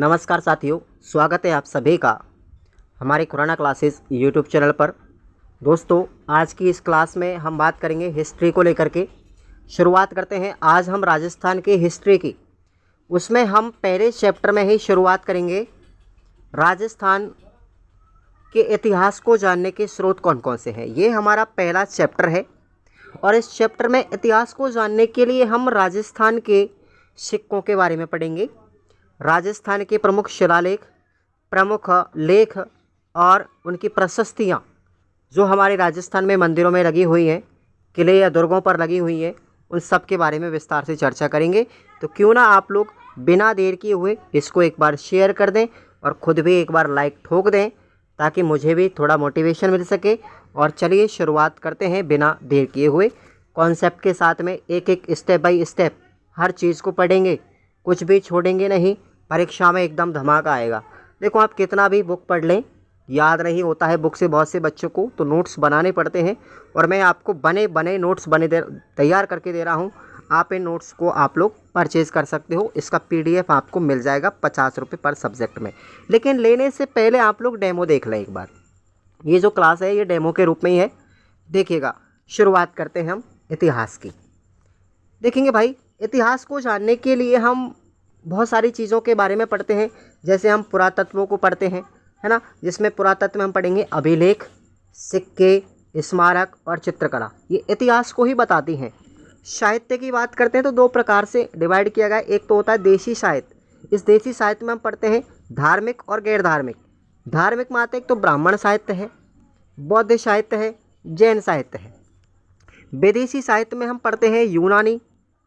नमस्कार साथियों, स्वागत है आप सभी का हमारे खुराना क्लासेस यूट्यूब चैनल पर। दोस्तों, आज की इस क्लास में हम बात करेंगे हिस्ट्री को लेकर के। शुरुआत करते हैं आज हम राजस्थान की हिस्ट्री की। उसमें हम पहले चैप्टर में ही शुरुआत करेंगे। राजस्थान के इतिहास को जानने के स्रोत कौन कौन से हैं, ये हमारा पहला चैप्टर है। और इस चैप्टर में इतिहास को जानने के लिए हम राजस्थान के सिक्कों के बारे में पढ़ेंगे, राजस्थान के प्रमुख शिलालेख, प्रमुख लेख और उनकी प्रशस्तियाँ जो हमारे राजस्थान में मंदिरों में लगी हुई हैं, किले या दुर्गों पर लगी हुई हैं, उन सब के बारे में विस्तार से चर्चा करेंगे। तो क्यों ना आप लोग बिना देर किए हुए इसको एक बार शेयर कर दें और ख़ुद भी एक बार लाइक ठोक दें, ताकि मुझे भी थोड़ा मोटिवेशन मिल सके। और चलिए शुरुआत करते हैं बिना देर किए हुए। कॉन्सेप्ट के साथ में एक एक स्टेप बाय स्टेप हर चीज़ को पढ़ेंगे, कुछ भी छोड़ेंगे नहीं। परीक्षा में एकदम धमाका आएगा। देखो, आप कितना भी बुक पढ़ लें, याद नहीं होता है बुक से बहुत से बच्चों को, तो नोट्स बनाने पड़ते हैं। और मैं आपको बने बने नोट्स तैयार करके दे रहा हूँ। आप इन नोट्स को आप लोग परचेज़ कर सकते हो। इसका PDF आपको मिल जाएगा 50 रुपये पर सब्जेक्ट में। लेकिन लेने से पहले आप लोग डेमो देख लें एक बार। ये जो क्लास है ये डेमो के रूप में ही है, देखिएगा। शुरुआत करते हैं हम इतिहास की। देखेंगे भाई, इतिहास को जानने के लिए हम बहुत सारी चीज़ों के बारे में पढ़ते हैं। जैसे हम पुरातत्वों को पढ़ते हैं, है ना, जिसमें पुरातत्व में हम पढ़ेंगे अभिलेख, सिक्के, स्मारक और चित्रकला। ये इतिहास को ही बताती हैं। साहित्य की बात करते हैं तो दो प्रकार से डिवाइड किया गया है। एक तो होता है देशी साहित्य। इस देशी साहित्य में हम पढ़ते हैं धार्मिक और गैर धार्मिक। धार्मिक में आते हैं तो ब्राह्मण साहित्य है, बौद्ध साहित्य है, जैन साहित्य है। विदेशी साहित्य में हम पढ़ते हैं यूनानी,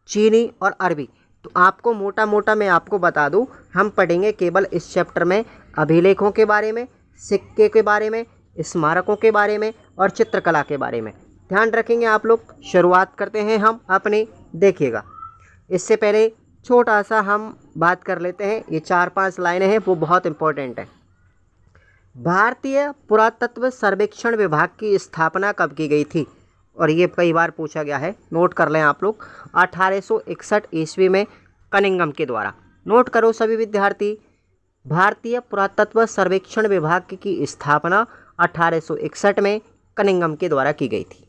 चीनी और अरबी। तो आपको मोटा मोटा मैं आपको बता दूं, हम पढ़ेंगे केवल इस चैप्टर में अभिलेखों के बारे में, सिक्के के बारे में, स्मारकों के बारे में और चित्रकला के बारे में। ध्यान रखेंगे आप लोग। शुरुआत करते हैं हम अपनी, देखिएगा। इससे पहले छोटा सा हम बात कर लेते हैं, ये 4-5 लाइनें हैं, वो बहुत इंपॉर्टेंट है। भारतीय पुरातत्व सर्वेक्षण विभाग की स्थापना कब की गई थी? और ये कई बार पूछा गया है, नोट कर लें आप लोग। 1861 ईस्वी में कनिंघम के द्वारा। नोट करो सभी विद्यार्थी, भारतीय पुरातत्व सर्वेक्षण विभाग की स्थापना 1861 में कनिंघम के द्वारा की गई थी।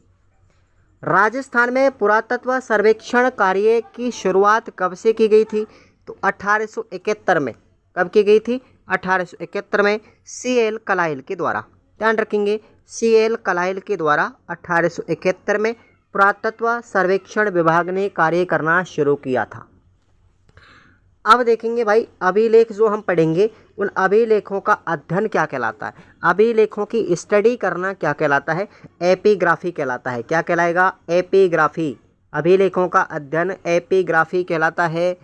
राजस्थान में पुरातत्व सर्वेक्षण कार्य की शुरुआत कब से की गई थी? तो 1871 में। कब की गई थी? 1871 में CL कलाइल के द्वारा। ध्यान रखेंगे, CL कलाइल के द्वारा 1871 में पुरातत्व सर्वेक्षण विभाग ने कार्य करना शुरू किया था। अब देखेंगे भाई, अभिलेख जो हम पढ़ेंगे, उन अभिलेखों का अध्ययन क्या कहलाता है? अभिलेखों की स्टडी करना क्या कहलाता है? एपिग्राफी कहलाता है। क्या कहलाएगा? एपिग्राफी। अभिलेखों का अध्ययन एपिग्राफी कहलाता है।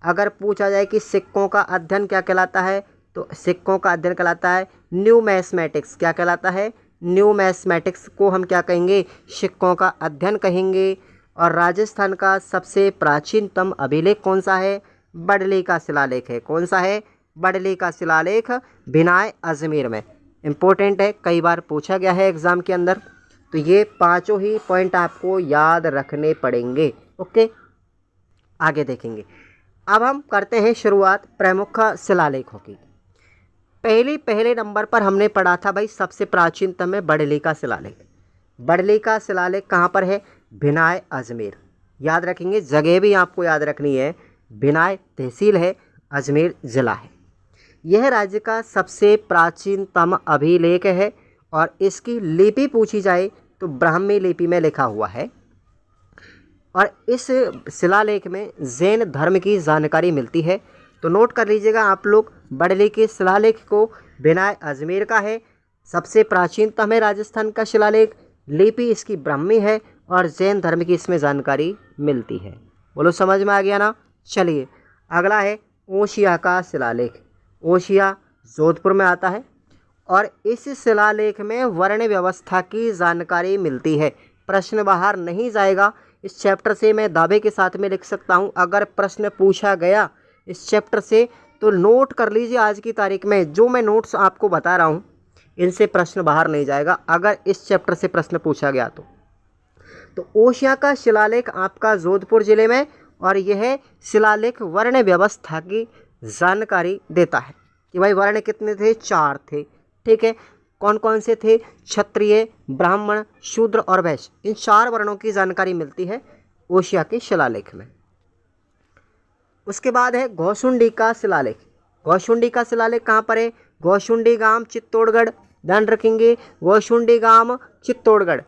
अगर पूछा जाए कि सिक्कों का अध्ययन क्या कहलाता है, तो सिक्कों का अध्ययन कहलाता है न्यूमैस्मेटिक्स। क्या कहलाता है? न्यूमैस्मेटिक्स को हम क्या कहेंगे? सिक्कों का अध्ययन कहेंगे। और राजस्थान का सबसे प्राचीनतम अभिलेख कौन सा है? बडली का शिलालेख है। कौन सा है? बडली का शिलालेख, भिनाय अजमेर में। इम्पोर्टेंट है, कई बार पूछा गया है एग्ज़ाम के अंदर। तो ये पांचों ही पॉइंट आपको याद रखने पड़ेंगे। ओके, आगे देखेंगे। अब हम करते हैं शुरुआत प्रमुख शिलालेखों की। पहले नंबर पर हमने पढ़ा था भाई, सबसे प्राचीनतम है बडली का शिलालेख। बडली का शिलालेख कहाँ पर है? भिनाय अजमेर। याद रखेंगे, जगह भी आपको याद रखनी है। भिनाय तहसील है, अजमेर ज़िला है। यह राज्य का सबसे प्राचीनतम अभिलेख है। और इसकी लिपि पूछी जाए तो ब्राह्मी लिपि में लिखा हुआ है। और इस शिलालेख में जैन धर्म की जानकारी मिलती है। तो नोट कर लीजिएगा आप लोग, बडली के शिलालेख को भिनाय अजमेर का है, सबसे प्राचीनतम है राजस्थान का शिलालेख, लिपि इसकी ब्राह्मी है और जैन धर्म की इसमें जानकारी मिलती है। बोलो, समझ में आ गया ना? चलिए, अगला है ओशिया का शिलालेख। ओशिया जोधपुर में आता है और इस शिलालेख में वर्ण व्यवस्था की जानकारी मिलती है। प्रश्न बाहर नहीं जाएगा। इस चैप्टर से मैं दावे के साथ में लिख सकता हूँ, अगर प्रश्न पूछा गया इस चैप्टर से तो नोट कर लीजिए, आज की तारीख में जो मैं नोट्स आपको बता रहा हूँ इनसे प्रश्न बाहर नहीं जाएगा अगर इस चैप्टर से प्रश्न पूछा गया तो ओशिया का शिलालेख आपका जोधपुर ज़िले में और यह शिलालेख वर्ण व्यवस्था की जानकारी देता है कि भाई वर्ण कितने थे, 4 थे। ठीक है, कौन कौन से थे, क्षत्रिय, ब्राह्मण, शूद्र और वैश्य। इन 4 वर्णों की जानकारी मिलती है ओशिया के शिलालेख में। उसके बाद है गौशुंडी का शिलालेख। गौशुंडी का शिलालेख कहाँ पर है, गौशुंडी गांव चित्तौड़गढ़। ध्यान रखेंगे, गौशुंडी गांव चित्तौड़गढ़।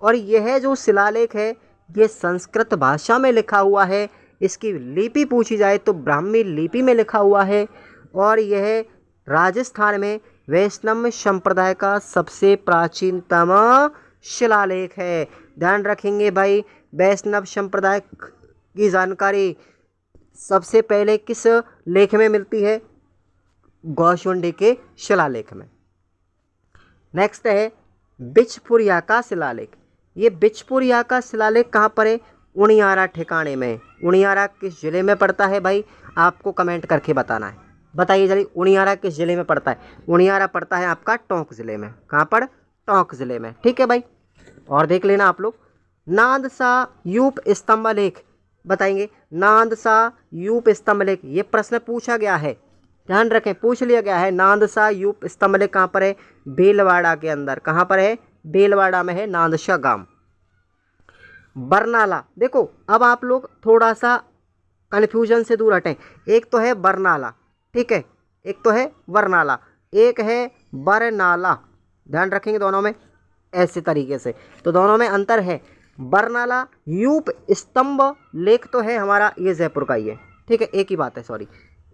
और यह जो शिलालेख है ये संस्कृत भाषा में लिखा हुआ है। इसकी लिपि पूछी जाए तो ब्राह्मी लिपि में लिखा हुआ है। और यह राजस्थान में वैष्णव संप्रदाय का सबसे प्राचीनतम शिलालेख है। ध्यान रखेंगे भाई, वैष्णव संप्रदाय की जानकारी सबसे पहले किस लेख में मिलती है, गौशुंडी के शिलालेख में। नेक्स्ट है बिचपुरिया का शिलालेख। ये बिचपुरिया का शिलालेख कहाँ पर है, उनियारा ठिकाने में। उनियारा किस जिले में पड़ता है भाई, आपको कमेंट करके बताना है। बताइए जल्दी, उनियारा किस जिले में पड़ता है। उनियारा पड़ता है आपका टोंक जिले में। कहाँ पर, टोंक जिले में। ठीक है भाई, और देख लेना आप लोग। नादसा यूप स्तंभ लेख बताएंगे। नादसा यूप स्तंभ लेख, ये प्रश्न पूछा गया है, ध्यान रखें, पूछ लिया गया है। नादसा यूप स्तंभ लेख कहाँ पर है, भीलवाड़ा के अंदर। कहाँ पर है, भीलवाड़ा में है नादसा गांव। बरनाला, देखो अब आप लोग थोड़ा सा कन्फ्यूजन से दूर हटें। एक तो है बरनाला, ठीक है, एक तो है बरनाला, एक है बरनाला। ध्यान रखेंगे दोनों में ऐसे तरीके से, तो दोनों में अंतर है। बरनाला यूप स्तंभ लेख तो है हमारा ये जयपुर का ही है। ठीक है, एक ही बात है, सॉरी,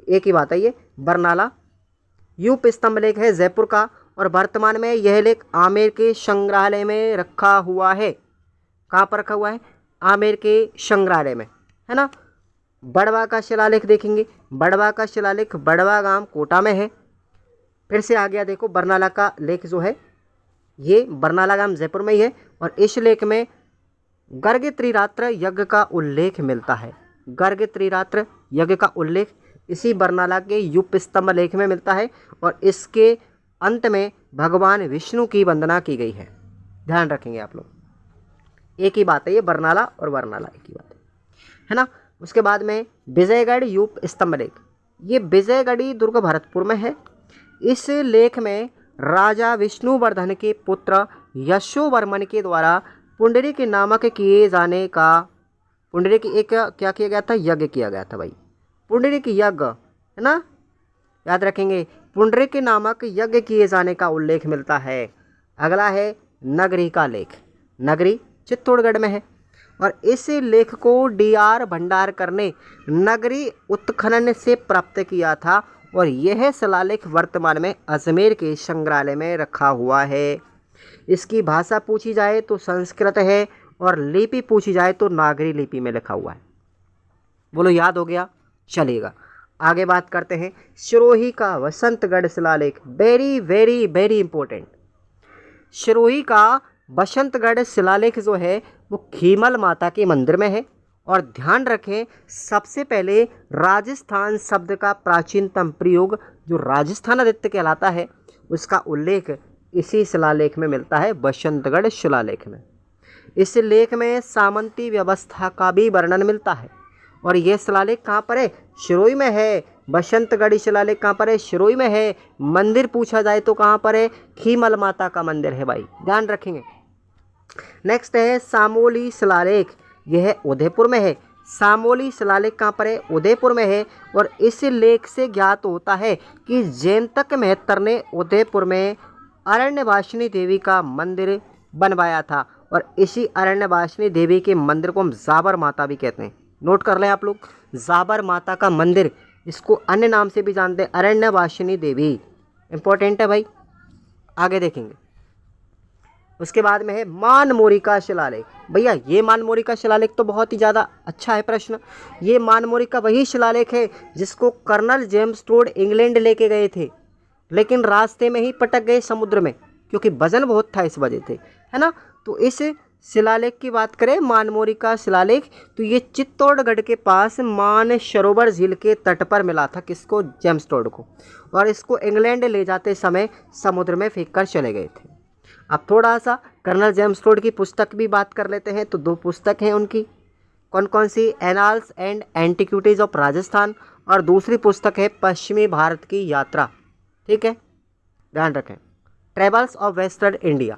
एक ही बात है। ये बरनाला यूप स्तंभ लेख है जयपुर का। और वर्तमान में यह लेख आमेर के संग्रहालय में रखा हुआ है। कहाँ पर रखा हुआ है, आमेर के संग्रहालय में, है ना। बड़वा का शिलालेख देखेंगे। बड़वा का शिलालेख बड़वा गांव कोटा में है। फिर से आ गया, देखो बरनाला का लेख जो है ये बरनाला गांव जयपुर में ही है। और इस लेख में गर्ग त्रिरात्र यज्ञ का उल्लेख मिलता है। गर्ग त्रिरात्र यज्ञ का उल्लेख इसी बरनाला के यूप स्तंभ लेख में मिलता है। और इसके अंत में भगवान विष्णु की वंदना की गई है। ध्यान रखेंगे आप लोग, एक ही बात है, ये बरनाला और बरनाला एक ही बात है ना। उसके बाद में विजयगढ़ यूप स्तंभ लेख, ये विजयगढ़ी दुर्ग भरतपुर में है। इस लेख में राजा विष्णुवर्धन के पुत्र यशोवर्मन के द्वारा पुंडरीक नामक किए जाने का, पुंडरीक एक क्या किया गया था, यज्ञ किया गया था भाई, पुंडरीक यज्ञ, है ना, याद रखेंगे। पुंडरीक नामक यज्ञ किए जाने का उल्लेख मिलता है। अगला है नगरी का लेख। नगरी चित्तौड़गढ़ में है। और इस लेख को D.R. भंडारकर ने नगरी उत्खनन से प्राप्त किया था। और यह शिलालेख वर्तमान में अजमेर के संग्रहालय में रखा हुआ है। इसकी भाषा पूछी जाए तो संस्कृत है और लिपि पूछी जाए तो नागरी लिपि में लिखा हुआ है। बोलो याद हो गया, चलेगा। आगे बात करते हैं सिरोही का वसंतगढ़ शिलालेख। Very very very important. Sirohi का वसंतगढ़ शिलालेख जो है वो खीमल माता के मंदिर में है। और ध्यान रखें, सबसे पहले राजस्थान शब्द का प्राचीनतम प्रयोग जो राजस्थान आदित्य कहलाता है उसका उल्लेख इसी शिलालेख में मिलता है, वसंतगढ़ शिलालेख में। इस लेख में सामंती व्यवस्था का भी वर्णन मिलता है। और यह शिलालेख कहाँ पर है, सिरोही में है। वसंतगढ़ी शिलालेख कहाँ पर है, सिरोही में है। मंदिर पूछा जाए तो कहाँ पर है, खीमल माता का मंदिर है भाई, ध्यान रखेंगे। नेक्स्ट है सामोली शिलालेख, यह उदयपुर में है। सामोली शिलालेख कहाँ पर है, उदयपुर में है। और इस लेख से ज्ञात होता है कि जयंतक मेहतर ने उदयपुर में अरण्यवासिनी देवी का मंदिर बनवाया था। और इसी अरण्यवासिनी देवी के मंदिर को हम जाबर माता भी कहते हैं। नोट कर लें आप लोग, जाबर माता का मंदिर, इसको अन्य नाम से भी जानते हैं, अरण्यवासिनी देवी। इंपॉर्टेंट है भाई, आगे देखेंगे। उसके बाद में है मानमोरी का शिलालेख। भैया ये मानमोरी का शिलालेख तो बहुत ही ज़्यादा अच्छा है प्रश्न। ये मानमोरी का वही शिलालेख है जिसको कर्नल जेम्स टोड इंग्लैंड लेके गए थे, लेकिन रास्ते में ही पटक गए समुद्र में, क्योंकि वजन बहुत था इस वजह से, है ना। तो इस शिलालेख की बात करें, मानमोरी का शिलालेख, तो ये चित्तौड़गढ़ के पास मानसरोवर झील के तट पर मिला था। किसको, जेम्स टोड को। और इसको इंग्लैंड ले जाते समय समुद्र में फेंक कर चले गए थे। अब थोड़ा सा कर्नल जेम्स टोड की पुस्तक भी बात कर लेते हैं। तो 2 पुस्तक हैं उनकी, कौन कौन सी, Annals and Antiquities of Rajasthan और दूसरी पुस्तक है पश्चिमी भारत की यात्रा। ठीक है, ध्यान रखें, ट्रेवल्स ऑफ वेस्टर्न इंडिया।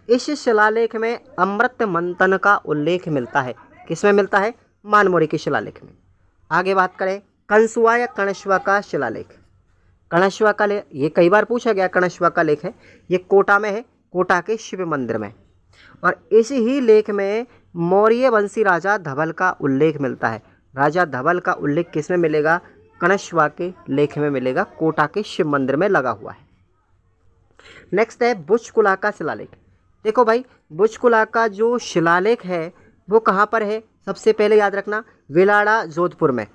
इस शिलालेख में अमृत मंथन का उल्लेख मिलता है। किसमें मिलता है? मानमोरी के शिलालेख में। आगे बात करें कंसुआ या कणशवा का शिलालेख। कणशवा का लेख, ये कई बार पूछा गया, कणशवा का लेख है, ये कोटा में है, कोटा के शिव मंदिर में। और इसी ही लेख में मौर्य वंशी राजा धवल का उल्लेख मिलता है। राजा धवल का उल्लेख किसमें मिलेगा? कणशवा के लेख में मिलेगा, कोटा के शिव मंदिर में लगा हुआ है। नेक्स्ट है बुचकुला का शिलालेख। देखो भाई, बुचकुला का जो शिलालेख है वो कहाँ पर है? सबसे पहले याद रखना, विलाड़ा जोधपुर में।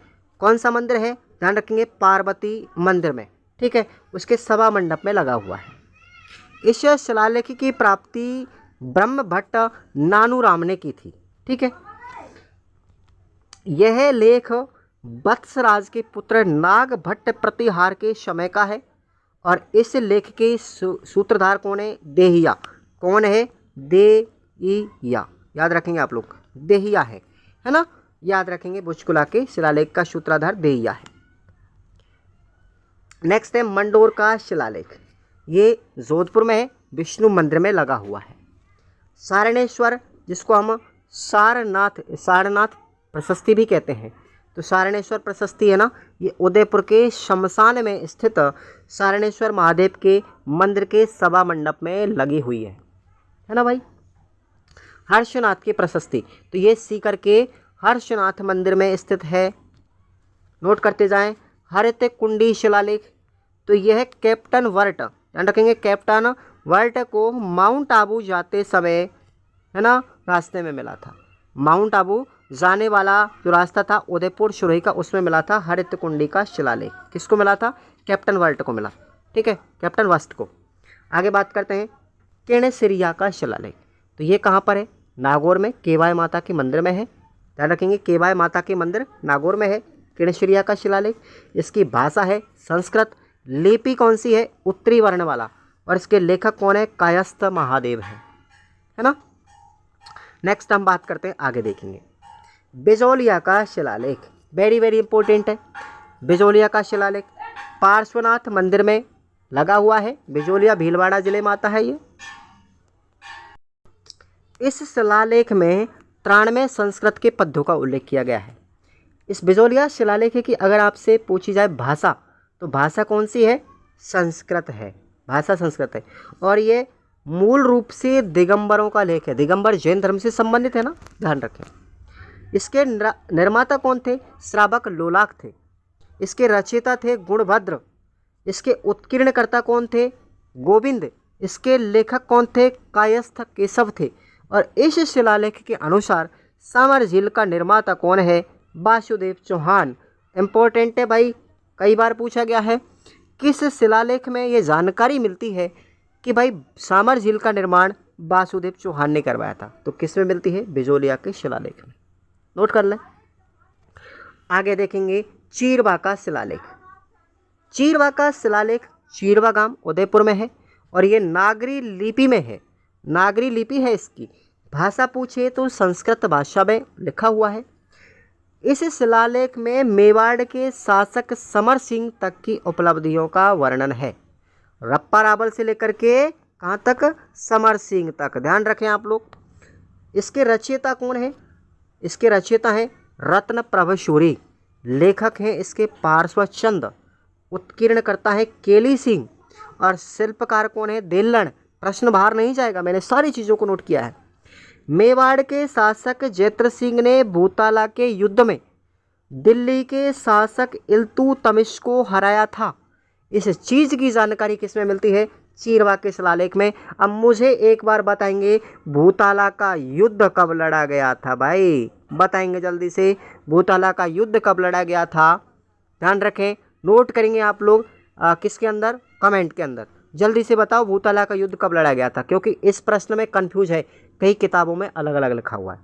कौन सा मंदिर है? ध्यान रखेंगे, पार्वती मंदिर में। ठीक है, उसके सभा मंडप में लगा हुआ है। इस शिलालेख की प्राप्ति ब्रह्म भट्ट नानूराम ने की थी। ठीक है, यह लेख वत्सराज के पुत्र नाग भट्ट प्रतिहार के समय का है और इस लेख के सूत्रधार कौन है? देहिया। कौन है? देहिया। याद रखेंगे आप लोग, देहिया है ना, याद रखेंगे। बुचकुला के शिलालेख का सूत्रधार देहिया है। नेक्स्ट है मंडोर का शिलालेख। ये जोधपुर में है, विष्णु मंदिर में लगा हुआ है। सारणेश्वर, जिसको हम सारनाथ प्रशस्ति भी कहते हैं, तो सारणेश्वर प्रशस्ति है ना, ये उदयपुर के शमशान में स्थित सारणेश्वर महादेव के मंदिर के सभा मंडप में लगी हुई है ना भाई। हर्षनाथ की प्रशस्ति, तो ये सीकर के हर्षनाथ मंदिर में स्थित है। नोट करते जाएं। हरित कुंडी शिलालेख, तो यह कैप्टन वर्ट, ध्यान रखेंगे, कैप्टन वर्ट को माउंट आबू जाते समय है ना रास्ते में मिला था। माउंट आबू जाने वाला जो रास्ता था उदयपुर शुरही का, उसमें मिला था हरित कुंडी का शिलालेख। किसको मिला था? कैप्टन वर्ट को मिला। ठीक है, कैप्टन वस्ट को। आगे बात करते हैं केणेसिरिया का शिलालेख। तो ये कहाँ पर है? नागौर में, केवाय माता के मंदिर में है। ध्यान रखेंगे, केवाय माता के मंदिर नागौर में है केणेसिरिया का शिलालेख। इसकी भाषा है संस्कृत। लिपि कौन सी है? उत्तरी वर्ण वाला। और इसके लेखक कौन है? कायस्थ महादेव है ना। नेक्स्ट हम बात करते हैं, आगे देखेंगे बिजोलिया का शिलालेख। वेरी वेरी इंपॉर्टेंट है। बिजोलिया का शिलालेख पार्श्वनाथ मंदिर में लगा हुआ है। बिजोलिया भीलवाड़ा जिले में आता है ये। इस शिलालेख में 93 संस्कृत के पद्यों का उल्लेख किया गया है। इस बिजोलिया शिलालेख की अगर आपसे पूछी जाए भाषा, तो भाषा कौन सी है? संस्कृत है, भाषा संस्कृत है। और ये मूल रूप से दिगंबरों का लेख है। दिगंबर जैन धर्म से संबंधित है ना, ध्यान रखें। इसके निर्माता कौन थे? श्रावक लोलाक थे। इसके रचयिता थे गुणभद्र। इसके उत्कीर्णकर्ता कौन थे? गोविंद। इसके लेखक कौन थे? कायस्थ केशव थे। और इस शिलालेख के अनुसार सामर झील का निर्माता कौन है? वासुदेव चौहान। इम्पोर्टेंट है भाई, कई बार पूछा गया है। किस शिलालेख में ये जानकारी मिलती है कि भाई सामर झील का निर्माण वासुदेव चौहान ने करवाया था? तो किस में मिलती है? बिजोलिया के शिलालेख में। नोट कर लें। आगे देखेंगे चीरवा का शिलालेख। चीरवा का शिलालेख चीरवा गांव उदयपुर में है और ये नागरी लिपि में है। नागरी लिपि है इसकी। भाषा पूछे तो संस्कृत भाषा में लिखा हुआ है। इस शिलालेख में मेवाड़ के शासक समर सिंह तक की उपलब्धियों का वर्णन है। रप्पा रावल से लेकर के कहाँ तक? समर सिंह तक। ध्यान रखें आप लोग। इसके रचयिता कौन है? इसके रचयिता हैं रत्न प्रभसूरी। लेखक हैं इसके पार्श्वचंद। उत्कीर्णकर्ता है केली सिंह। और शिल्पकार कौन है? देल्लण। प्रश्न बाहर नहीं जाएगा, मैंने सारी चीज़ों को नोट किया है। मेवाड़ के शासक जैत्र सिंह ने भूताला के युद्ध में दिल्ली के शासक इल्तुतमिश को हराया था। इस चीज़ की जानकारी किस में मिलती है? चीरवा के शिलालेख में। अब मुझे एक बार बताएंगे भूताला का युद्ध कब लड़ा गया था? भाई बताएंगे जल्दी से, भूताला का युद्ध कब लड़ा गया था? ध्यान रखें, नोट करेंगे आप लोग किसके अंदर? कमेंट के अंदर। जल्दी से बताओ भूताला का युद्ध कब लड़ा गया था, क्योंकि इस प्रश्न में कन्फ्यूज है, कई किताबों में अलग अलग लिखा हुआ है।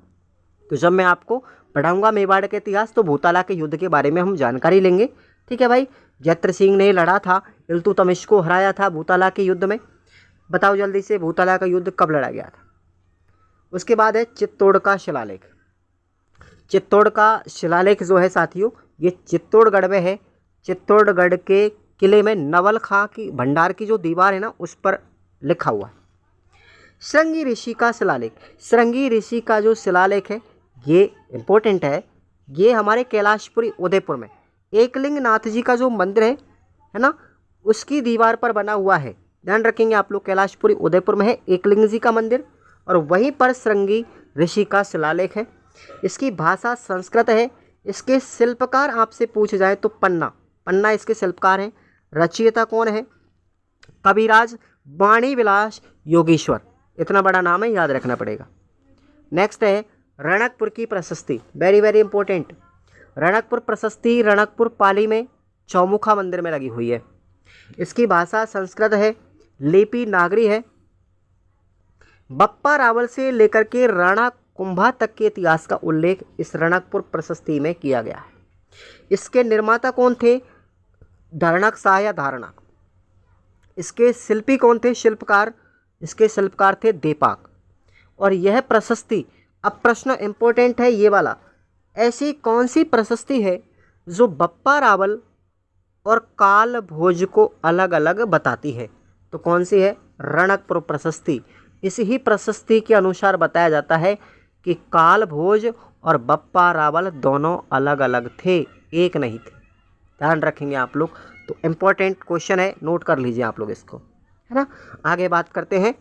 तो जब मैं आपको पढ़ाऊंगा मेवाड़ के इतिहास, तो भूताला के युद्ध के बारे में हम जानकारी लेंगे। ठीक है भाई। जैत्र सिंह ने लड़ा था, इल्तुतमिश को हराया था भूताला के युद्ध में। बताओ जल्दी से भूताला का युद्ध कब लड़ा गया था? उसके बाद है चित्तौड़ का शिलालेख। चित्तौड़ का शिलालेख जो है साथियों, ये चित्तौड़गढ़ में है। चित्तौड़गढ़ के किले में नवल खां की भंडार की जो दीवार है ना, उस पर लिखा हुआ है। श्रृंगी ऋषि का शिलालेख, श्रृंगी ऋषि का जो शिलालेख है ये इम्पोर्टेंट है। ये हमारे कैलाशपुरी उदयपुर में एकलिंग नाथ जी का जो मंदिर है ना, उसकी दीवार पर बना हुआ है। ध्यान रखेंगे आप लोग, कैलाशपुरी उदयपुर में है एकलिंग जी का मंदिर और वहीं पर श्रृंगी ऋषि का शिलालेख है। इसकी भाषा संस्कृत है। इसके शिल्पकार आपसे पूछ जाए तो पन्ना इसके शिल्पकार हैं। रचयिता कौन है? कविराज वाणी विलास योगेश्वर। इतना बड़ा नाम है, याद रखना पड़ेगा। नेक्स्ट है रणकपुर की प्रशस्ति, वेरी वेरी इंपॉर्टेंट। रणकपुर प्रशस्ति रणकपुर पाली में चौमुखा मंदिर में लगी हुई है। इसकी भाषा संस्कृत है, लिपि नागरी है। बप्पा रावल से लेकर के राणा कुंभा तक के इतिहास का उल्लेख इस रणकपुर प्रशस्ति में किया गया है। इसके निर्माता कौन थे? धारणक शाह या धारणक। इसके शिल्पी कौन थे? शिल्पकार। इसके शिल्पकार थे देपाक। और यह प्रशस्ति, अब प्रश्न इंपॉर्टेंट है ये वाला, ऐसी कौन सी प्रशस्ति है जो बप्पा रावल और काल भोज को अलग अलग बताती है? तो कौन सी है? रणकपुर प्रशस्ति। इसी प्रशस्ति के अनुसार बताया जाता है कि काल भोज और बप्पा रावल दोनों अलग अलग थे, एक नहीं थे। ध्यान रखेंगे आप लोग। तो इम्पोर्टेंट क्वेश्चन है, नोट कर लीजिए आप लोग इसको, है ना। आगे बात करते हैं।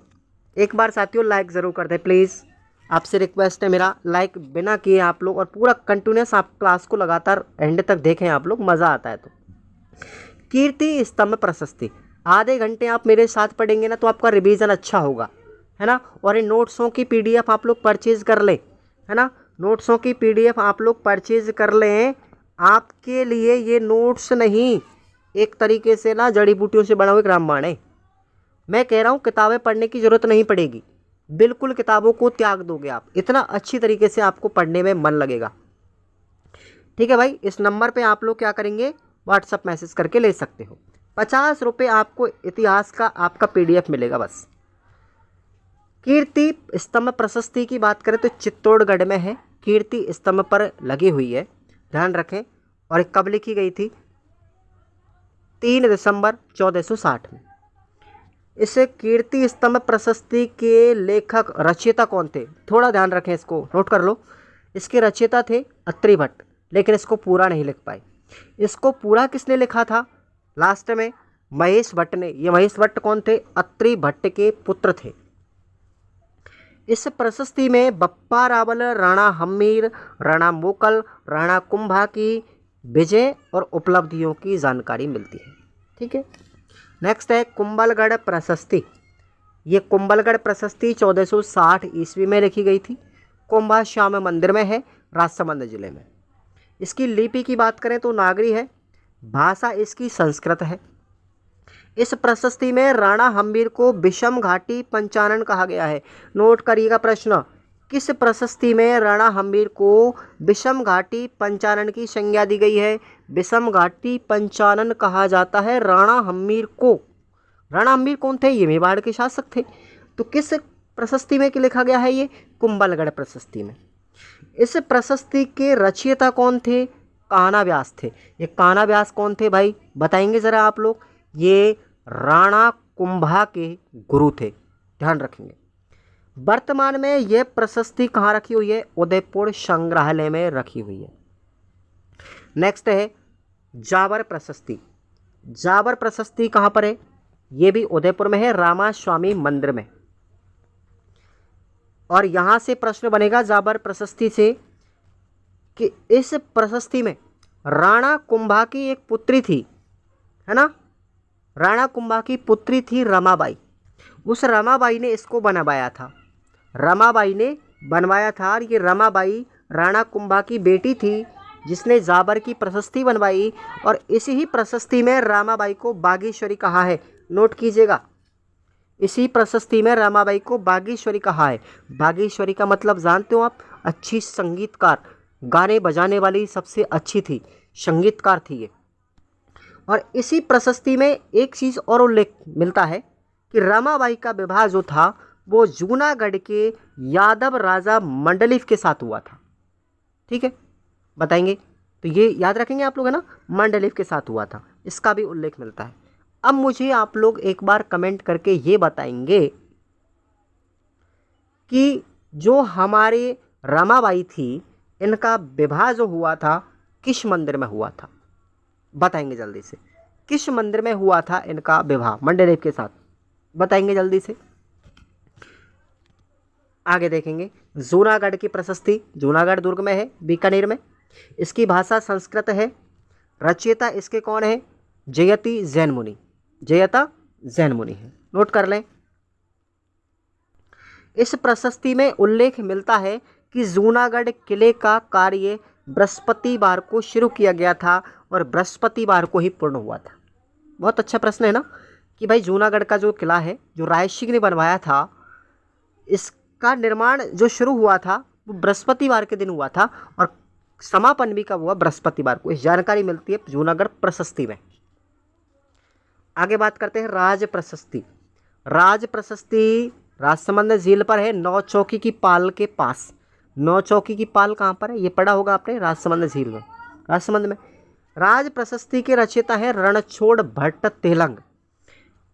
एक बार साथियों लाइक ज़रूर कर दें प्लीज़, आपसे रिक्वेस्ट है मेरा। लाइक बिना किए आप लोग, और पूरा कंटिन्यूस आप क्लास को लगातार एंड तक देखें आप लोग, मज़ा आता है। तो कीर्ति स्तंभ प्रशस्ति, आधे घंटे आप मेरे साथ पढ़ेंगे ना तो आपका रिवीजन अच्छा होगा, है ना। और इन नोट्सों की पीडीएफ आप लोग परचेज़ कर लें, है ना। नोट्सों की पीडीएफ आप लोग परचेज़ कर लें। आपके लिए ये नोट्स नहीं, एक तरीके से ना जड़ी बूटियों से बना हुआ रामबाण है। मैं कह रहा हूँ किताबें पढ़ने की ज़रूरत नहीं पड़ेगी, बिल्कुल किताबों को त्याग दोगे आप, इतना अच्छी तरीके से आपको पढ़ने में मन लगेगा। ठीक है भाई, इस नंबर पे आप लोग क्या करेंगे, व्हाट्सअप मैसेज करके ले सकते हो। 50 रुपये आपको इतिहास का आपका पीडीएफ मिलेगा बस। कीर्ति स्तंभ प्रशस्ति की बात करें तो चित्तौड़गढ़ में है, कीर्ति स्तंभ पर लगी हुई है, ध्यान रखें। और कब लिखी गई थी? 3 दिसंबर 1460 में। इस कीर्ति स्तंभ प्रशस्ति के लेखक रचयिता कौन थे? थोड़ा ध्यान रखें, इसको नोट कर लो। इसके रचयिता थे अत्रि भट्ट, लेकिन इसको पूरा नहीं लिख पाए। इसको पूरा किसने लिखा था? लास्ट में महेश भट्ट ने। ये महेश भट्ट कौन थे? अत्रि भट्ट के पुत्र थे। इस प्रशस्ति में बप्पा रावल, राणा हम्मीर, राणा मोकल, राणा कुंभा की विजय और उपलब्धियों की जानकारी मिलती है। ठीक है। नेक्स्ट है कुंभलगढ़ प्रशस्ति। ये कुंभलगढ़ प्रशस्ति 1460 ईस्वी में लिखी गई थी। कुंभा श्याम मंदिर में है, राजसमंद जिले में। इसकी लिपि की बात करें तो नागरी है, भाषा इसकी संस्कृत है। इस प्रशस्ति में राणा हम्मीर को विषम घाटी पंचानन कहा गया है। नोट करिएगा प्रश्न, किस प्रशस्ति में राणा हम्मीर को विषम घाटी पंचानन की संज्ञा दी गई है? विषम घाटी पंचानन कहा जाता है राणा हम्मीर को। राणा हम्मीर कौन थे? ये मेवाड़ के शासक थे। तो किस प्रशस्ति में लिखा गया है? ये कुंभलगढ़ प्रशस्ति में। इस प्रशस्ति के रचयिता कौन थे? कान्हा व्यास थे। ये कान्हा व्यास कौन थे भाई, बताएंगे ज़रा आप लोग? ये राणा कुंभा के गुरु थे, ध्यान रखेंगे। वर्तमान में यह प्रशस्ति कहाँ रखी हुई है? उदयपुर संग्रहालय में रखी हुई है। नेक्स्ट है जावर प्रशस्ति। जावर प्रशस्ति कहाँ पर है? ये भी उदयपुर में है, रामास्वामी मंदिर में। और यहाँ से प्रश्न बनेगा जावर प्रशस्ति से कि इस प्रशस्ति में राणा कुंभा की एक पुत्री थी, है ना। राणा कुंभा की पुत्री थी रमाबाई। उस रमाबाई ने इसको बनवाया था, रमाबाई ने बनवाया था। और ये रमाबाई राणा कुंभा की बेटी थी जिसने जावर की प्रशस्ति बनवाई। और इसी ही प्रशस्ति में रमाबाई को बागेश्वरी कहा है। नोट कीजिएगा, इसी प्रशस्ति में रमाबाई को बागेश्वरी कहा है। बागेश्वरी का मतलब जानते हो आप? अच्छी संगीतकार, गाने बजाने वाली सबसे अच्छी थी, संगीतकार थी ये। और इसी प्रशस्ति में एक चीज़ और उल्लेख मिलता है कि रमाबाई का विवाह जो था वो जूनागढ़ के यादव राजा मंडलीफ के साथ हुआ था। ठीक है, बताएंगे। तो ये याद रखेंगे आप लोग, है ना, मंडलीफ के साथ हुआ था, इसका भी उल्लेख मिलता है। अब मुझे आप लोग एक बार कमेंट करके ये बताएंगे कि जो हमारे रमाबाई थी, इनका विवाह जो हुआ था किस मंदिर में हुआ था, बताएंगे जल्दी से। किस मंदिर में हुआ था इनका विवाह मंडलीफ के साथ, बताएंगे जल्दी से। आगे देखेंगे, जूनागढ़ की प्रशस्ति, जूनागढ़ दुर्ग में है, बीकानेर में। इसकी भाषा संस्कृत है। रचयिता इसके कौन है? जयति जैन मुनि, जयता जैन मुनि है, नोट कर लें। इस प्रशस्ति में उल्लेख मिलता है कि जूनागढ़ किले का कार्य बृहस्पतिवार को शुरू किया गया था और बृहस्पतिवार को ही पूर्ण हुआ था। बहुत अच्छा प्रश्न है ना, कि भाई जूनागढ़ का जो किला है, जो राय सिंह ने बनवाया था, इसका निर्माण जो शुरू हुआ था वो बृहस्पतिवार के दिन हुआ था और समापन भी कब हुआ? बृहस्पतिवार को। इस जानकारी मिलती है जूनागढ़ प्रशस्ति में। आगे बात करते हैं राज प्रशस्ति। राज प्रशस्ति राजसमंद झील पर है, नौचौकी की पाल के पास। नौचौकी की पाल कहाँ पर है? ये पढ़ा होगा आपने, राजसमंद झील में, राजसमंद में। राज प्रशस्ति के रचयिता हैं रणछोड़ भट्ट तेलंग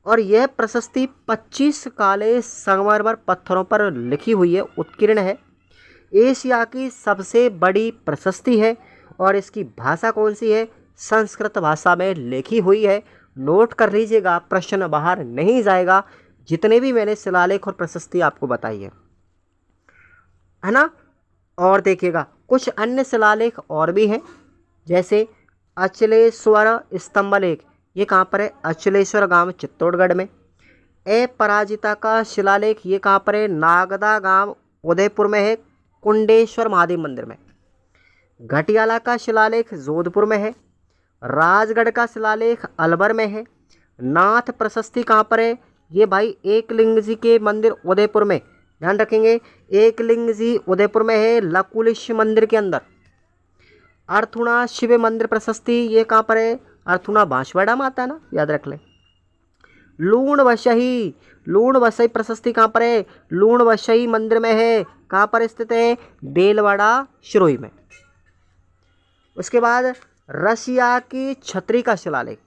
और यह प्रशस्ति 25 काले संगमरमर पत्थरों पर लिखी हुई है, उत्कीर्ण है। एशिया की सबसे बड़ी प्रशस्ति है और इसकी भाषा कौन सी है? संस्कृत भाषा में लिखी हुई है। नोट कर लीजिएगा, प्रश्न बाहर नहीं जाएगा, जितने भी मैंने शिलालेख और प्रशस्ति आपको बताई है ना। और देखिएगा कुछ अन्य शिलालेख और भी हैं, जैसे अचलेश्वर स्तंभलेख, ये कहाँ पर है? अचलेश्वर गांव चित्तौड़गढ़ में। अपराजिता का शिलालेख, ये कहाँ पर है? नागदा गांव उदयपुर में है, कुंडेश्वर महादेव मंदिर में। घटियाला का शिलालेख जोधपुर में है। राजगढ़ का शिलालेख अलवर में है। नाथ प्रशस्ति कहाँ पर है? ये भाई एकलिंग जी के मंदिर उदयपुर में, ध्यान रखेंगे, एकलिंग जी उदयपुर में है, लकुलिश मंदिर के अंदर। अर्थुणा शिव मंदिर प्रशस्ति, ये कहाँ पर है? अर्थुणा बांसवाड़ा में आता है ना, याद रख लें। लूण वशही, लूण वशही प्रशस्ति कहाँ पर है? लूण वशही मंदिर में है, कहाँ पर स्थित है? देलवाड़ा सिरोही में। उसके बाद रसिया की छतरी का शिलालेख,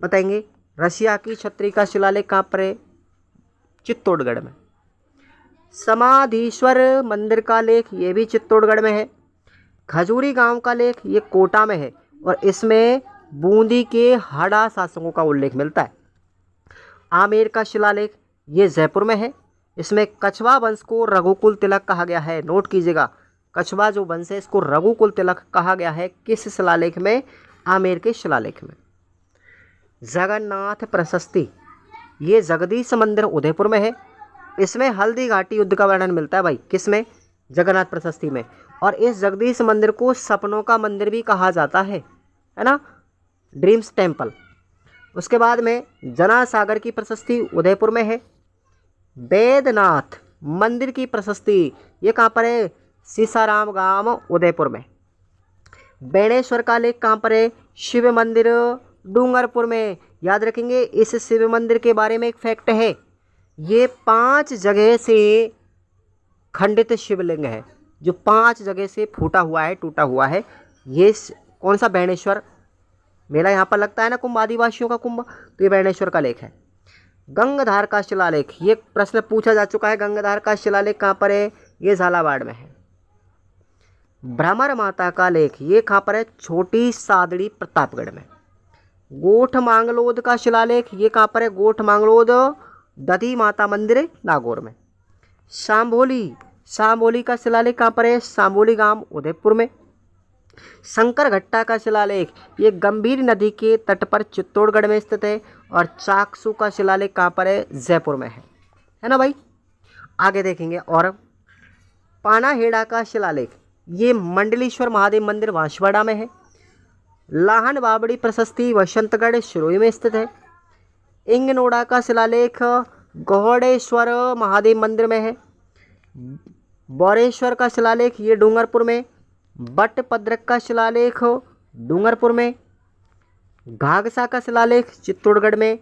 बताएंगे। रसिया की छतरी का शिलालेख कहाँ पर है? चित्तौड़गढ़ में। समाधीश्वर मंदिर का लेख, ये भी चित्तौड़गढ़ में है। खजूरी गांव का लेख, ये कोटा में है और इसमें बूंदी के हाड़ा शासकों का उल्लेख मिलता है। आमेर का शिलालेख, ये जयपुर में है। इसमें कछवा वंश को रघुकुल तिलक कहा गया है, नोट कीजिएगा। कछवा जो वंश है इसको रघुकुल तिलक कहा गया है, किस शिलालेख में? आमेर के शिलालेख में। जगन्नाथ प्रशस्ति, ये जगदीश मंदिर उदयपुर में है। इसमें हल्दी घाटी युद्ध का वर्णन मिलता है भाई, किसमें? जगन्नाथ प्रशस्ति में। और इस जगदीश मंदिर को सपनों का मंदिर भी कहा जाता है ना, ड्रीम्स टेम्पल। उसके बाद में जनासागर की प्रशस्ति उदयपुर में है। बैद्यनाथ मंदिर की प्रशस्ति, ये कहाँ पर है? सीसाराम गांव उदयपुर में। बेणेश्वर का लेख कहाँ पर है? शिव मंदिर डूंगरपुर में। याद रखेंगे, इस शिव मंदिर के बारे में एक फैक्ट है, ये 5 जगह से खंडित शिवलिंग है, जो 5 जगह से फूटा हुआ है, टूटा हुआ है। ये कौन सा? बेणेश्वर मेला यहाँ पर लगता है ना, कुंभ, आदिवासियों का कुंभ, तो ये बेणेश्वर का लेख है। गंगाधार का शिलालेख, ये प्रश्न पूछा जा चुका है, गंगाधार का शिलालेख कहाँ पर है? ये झालावाड़ में है। भ्रमर माता का लेख, ये कहाँ पर है? छोटी सादड़ी प्रतापगढ़ में। गोठ मांगलोद का शिलालेख, ये कहाँ पर है? गोठ मांगलोद दधी माता मंदिर नागौर में। शाम्भोली, शाम्भोली का शिलालेख कहाँ पर है? शाम्भोली गांव उदयपुर में। शंकर घट्टा का शिलालेख, ये गंभीर नदी के तट पर चित्तौड़गढ़ में स्थित है। और चाकसू का शिलालेख कहाँ पर है? जयपुर में है ना भाई। आगे देखेंगे, और पानाहेड़ा का शिलालेख, ये मंडलेश्वर महादेव मंदिर बांसवाड़ा में है। लाहन बाबड़ी प्रशस्ति वसंतगढ़ सिरोही में स्थित है। इंगनोड़ा का शिलालेख गौड़ेश्वर महादेव मंदिर में है। बौरेश्वर का शिलालेख, ये डूंगरपुर में। बटपद्रक का शिलालेख डूंगरपुर में। घाघसा का शिलालेख चित्तौड़गढ़ में।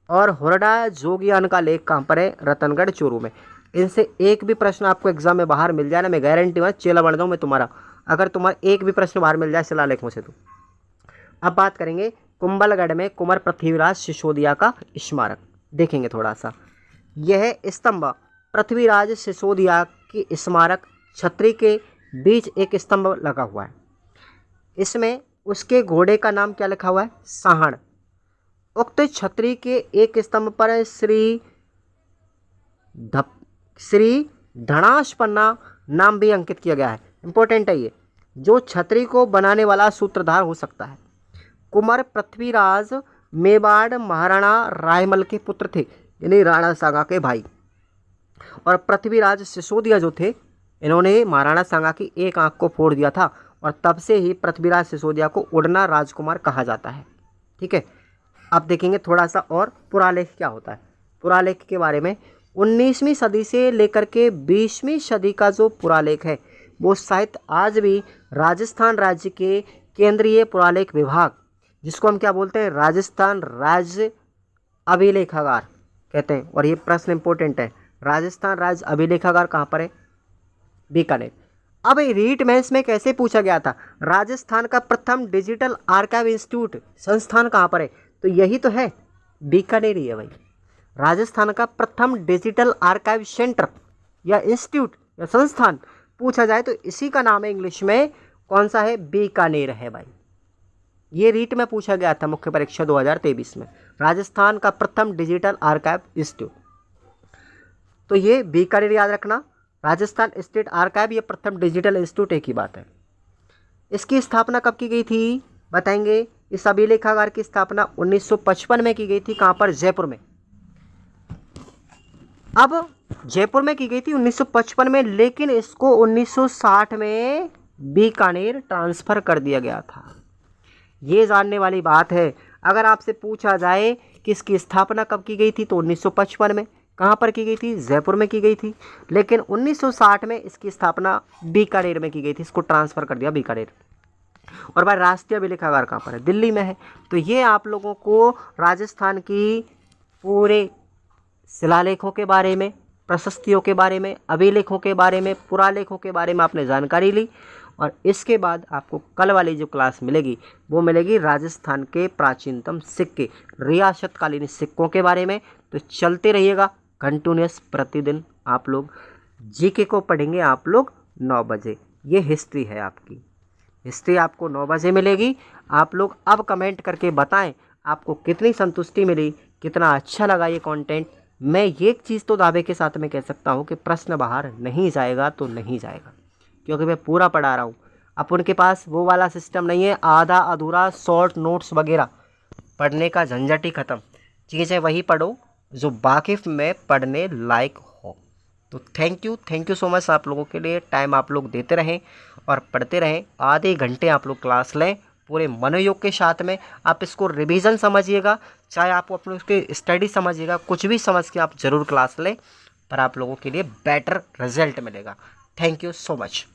और होरडा जोगियान का लेख कहाँ पर है? रतनगढ़ चूरू में। इनसे एक भी प्रश्न आपको एग्जाम में बाहर मिल जाए ना, मैं गारंटी में चेला बन जाऊँ मैं तुम्हारा, अगर तुम्हारा एक भी प्रश्न बाहर मिल जाए शिलालेखों से तो। अब बात करेंगे कुंभलगढ़ में कुंवर पृथ्वीराज सिसोदिया का स्मारक, देखेंगे थोड़ा सा। यह स्तंभ पृथ्वीराज सिसोदिया की स्मारक छतरी के बीच एक स्तंभ लगा हुआ है। इसमें उसके घोड़े का नाम क्या लिखा हुआ है? साहण। उक्त छतरी के एक स्तंभ पर श्री धनाशपन्ना नाम भी अंकित किया गया है। इंपॉर्टेंट है ये, जो छतरी को बनाने वाला सूत्रधार हो सकता है। कुंवर पृथ्वीराज मेवाड़ महाराणा रायमल के पुत्र थे, यानी राणा सांगा के भाई। और पृथ्वीराज सिसोदिया जो थे, इन्होंने महाराणा सांगा की एक आंख को फोड़ दिया था और तब से ही पृथ्वीराज सिसोदिया को उड़ना राजकुमार कहा जाता है। ठीक है, अब देखेंगे थोड़ा सा और पुरालेख क्या होता है। पुरालेख के बारे में 19वीं सदी से लेकर के 20वीं सदी का जो पुरालेख है वो शायद आज भी राजस्थान राज्य के केंद्रीय पुरालेख विभाग, जिसको हम क्या बोलते हैं, राजस्थान राज्य अभिलेखागार कहते हैं। और ये प्रश्न इंपॉर्टेंट है, राजस्थान राज्य अभिलेखागार कहाँ पर है? बीकानेर। अब रीट मेंस में कैसे पूछा गया था, राजस्थान का प्रथम डिजिटल आर्काइव इंस्टीट्यूट संस्थान कहाँ पर है? तो यही तो है, बीकानेर ही है भाई। राजस्थान का प्रथम डिजिटल आर्काइव सेंटर या इंस्टीट्यूट या संस्थान पूछा जाए तो इसी का नाम है इंग्लिश में, कौन सा है? बीकानेर है भाई। ये रीट में पूछा गया था मुख्य परीक्षा 2023 में, राजस्थान का प्रथम डिजिटल आर्काइव इंस्टीट्यूट। तो ये बीकानेर याद रखना, राजस्थान स्टेट आर्काइव ये प्रथम डिजिटल इंस्टीट्यूट एक ही बात है। इसकी स्थापना कब की गई थी बताएंगे। इस अभिलेखागार की स्थापना 1955 में की गई थी। कहाँ पर? जयपुर में। अब जयपुर में की गई थी 1955 में, लेकिन इसको 1960 में बीकानेर ट्रांसफ़र कर दिया गया था। ये जानने वाली बात है। अगर आपसे पूछा जाए कि इसकी स्थापना कब की गई थी तो 1955 में। कहाँ पर की गई थी? जयपुर में की गई थी। लेकिन 1960 में इसकी स्थापना बीकानेर में की गई थी, इसको ट्रांसफ़र कर दिया बीकानेर। और भाई राष्ट्रीय अभिलेखागार कहाँ पर है? दिल्ली में है। तो ये आप लोगों को राजस्थान की पूरे शिलालेखों के बारे में, प्रशस्तियों के बारे में, अभिलेखों के बारे में, पुरालेखों के बारे में आपने जानकारी ली। और इसके बाद आपको कल वाली जो क्लास मिलेगी वो मिलेगी राजस्थान के प्राचीनतम सिक्के, रियासतकालीन सिक्कों के बारे में। तो चलते रहिएगा कंटिन्यूस, प्रतिदिन आप लोग जीके को पढ़ेंगे आप लोग 9 बजे। ये हिस्ट्री है आपकी, हिस्ट्री आपको 9 बजे मिलेगी। आप लोग अब कमेंट करके बताएं आपको कितनी संतुष्टि मिली, कितना अच्छा लगा ये कंटेंट। मैं एक चीज़ तो दावे के साथ में कह सकता हूँ कि प्रश्न बाहर नहीं जाएगा तो नहीं जाएगा, क्योंकि मैं पूरा पढ़ा रहा हूँ। अब उनके पास वो वाला सिस्टम नहीं है आधा अधूरा शॉर्ट नोट्स वगैरह, पढ़ने का झंझट ही ख़त्म। चीज़ें वही पढ़ो जो वाकिफ़ में पढ़ने लायक हो। तो थैंक यू सो मच आप लोगों के लिए। टाइम आप लोग देते रहें और पढ़ते रहें। आधे घंटे आप लोग क्लास लें पूरे मनोयोग के साथ में। आप इसको रिवीजन समझिएगा, चाहे आप अपने उसके स्टडी समझिएगा, कुछ भी समझ के आप ज़रूर क्लास लें, पर आप लोगों के लिए बेटर रिजल्ट मिलेगा। Thank you so much.